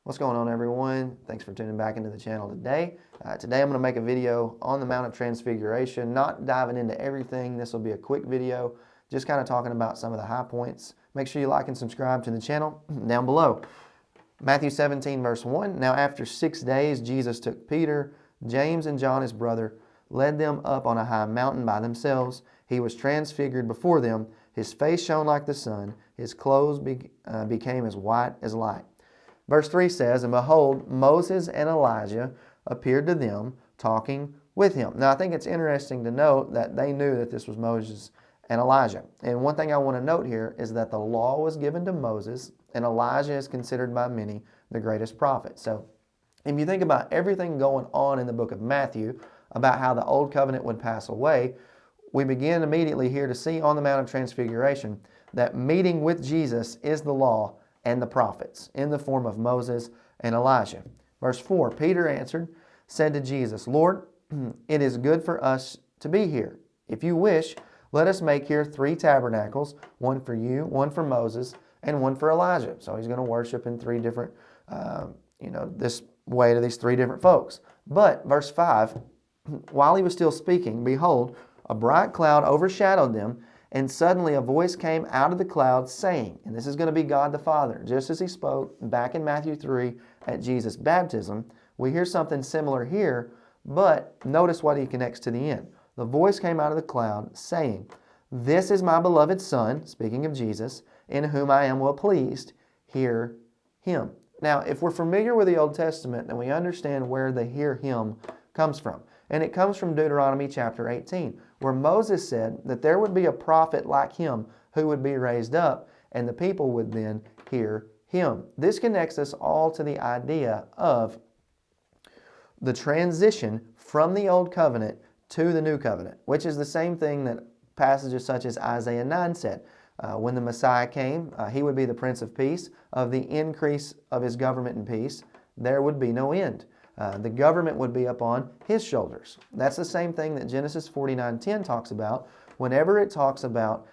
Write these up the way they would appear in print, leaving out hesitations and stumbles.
What's going on, everyone? Thanks for tuning back into the channel today. Today I'm going to make a video on the Mount of Transfiguration, not diving into everything. This will be a quick video, just kind of talking about some of the high points. Make sure you like and subscribe to the channel down below. Matthew 17 verse 1, Now after 6 days Jesus took Peter, James, and John his brother, led them up on a high mountain by themselves. He was transfigured before them. His face shone like the sun. His clothes became as white as light. Verse 3 says, And behold, Moses and Elijah appeared to them, talking with him. Now, I think it's interesting to note that they knew that this was Moses and Elijah. And one thing I want to note here is that the law was given to Moses, and Elijah is considered by many the greatest prophet. So, if you think about everything going on in the book of Matthew, about how the old covenant would pass away, we begin immediately here to see on the Mount of Transfiguration that meeting with Jesus is the law and the prophets in the form of Moses and Elijah. Verse 4, Peter answered, said to Jesus, Lord, it is good for us to be here. If you wish, let us make here 3 tabernacles, one for you, one for Moses, and one for Elijah. So he's going to worship in 3 different, this way to these 3 different folks. But verse 5, while he was still speaking, behold, a bright cloud overshadowed them, and suddenly a voice came out of the cloud saying, and this is going to be God the Father, just as he spoke back in Matthew 3 at Jesus' baptism. We hear something similar here, but notice what he connects to the end. The voice came out of the cloud saying, This is my beloved Son, speaking of Jesus, in whom I am well pleased. Hear him. Now, if we're familiar with the Old Testament, then we understand where the hear him comes from. And it comes from Deuteronomy chapter 18, where Moses said that there would be a prophet like him who would be raised up, and the people would then hear him. This connects us all to the idea of the transition from the Old Covenant to the New Covenant, which is the same thing that passages such as Isaiah 9 said. When the Messiah came, he would be the Prince of Peace. Of the increase of his government and peace, there would be no end. The government would be upon his shoulders. That's the same thing that Genesis 49:10 talks about whenever it talks about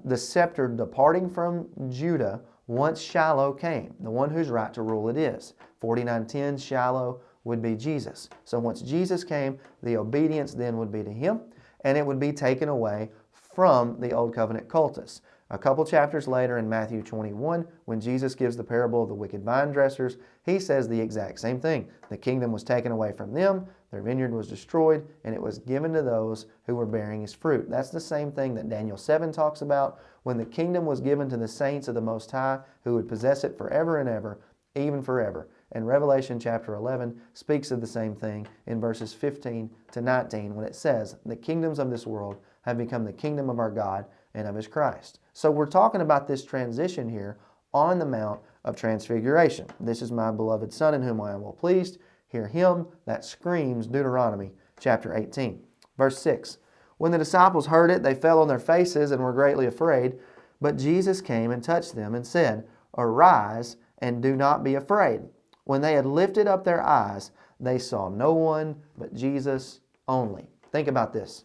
the scepter departing from Judah once Shiloh came, the one whose right to rule it is. 49:10, Shiloh would be Jesus. So once Jesus came, the obedience then would be to him, and it would be taken away from the Old Covenant cultus. A couple chapters later in Matthew 21, when Jesus gives the parable of the wicked vine dressers, he says the exact same thing. The kingdom was taken away from them, their vineyard was destroyed, and it was given to those who were bearing his fruit. That's the same thing that Daniel 7 talks about, when the kingdom was given to the saints of the Most High, who would possess it forever and ever, even forever. And Revelation chapter 11 speaks of the same thing in verses 15 to 19, when it says, The kingdoms of this world have become the kingdom of our God and of his Christ. So we're talking about this transition here on the Mount of Transfiguration. This is my beloved Son in whom I am well pleased. Hear him. That screams Deuteronomy chapter 18. Verse 6, When the disciples heard it, they fell on their faces and were greatly afraid. But Jesus came and touched them and said, Arise and do not be afraid. When they had lifted up their eyes, they saw no one but Jesus only. Think about this.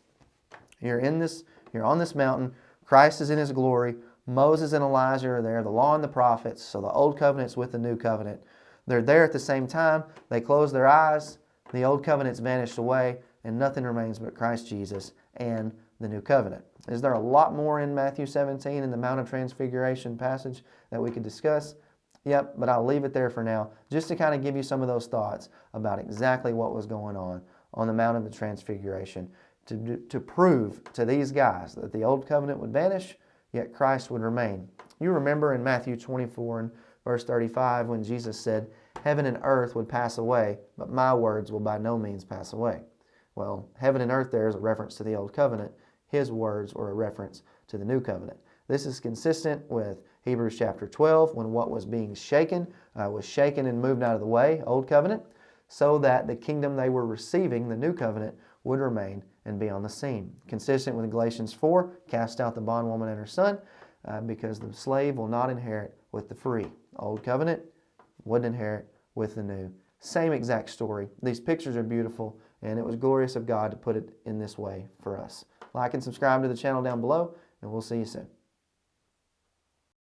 You're on this mountain. Christ is in his glory. Moses and Elijah are there. The law and the prophets. So the old covenant's with the new covenant. They're there at the same time. They close their eyes. The old covenant's vanished away, and nothing remains but Christ Jesus and the new covenant. Is there a lot more in Matthew 17 in the Mount of Transfiguration passage that we could discuss? Yep, but I'll leave it there for now, just to kind of give you some of those thoughts about exactly what was going on the Mount of the Transfiguration, to prove to these guys that the old covenant would vanish, yet Christ would remain. You remember in Matthew 24 and verse 35 when Jesus said, Heaven and earth would pass away, but my words will by no means pass away. Well, heaven and earth there is a reference to the old covenant. His words were a reference to the new covenant. This is consistent with Hebrews chapter 12, when what was being shaken was shaken and moved out of the way, old covenant, so that the kingdom they were receiving, the new covenant, would remain and be on the scene. Consistent with Galatians 4, cast out the bondwoman and her son, because the slave will not inherit with the free. Old covenant wouldn't inherit with the new. Same exact story. These pictures are beautiful, and it was glorious of God to put it in this way for us. Like and subscribe to the channel down below, and we'll see you soon.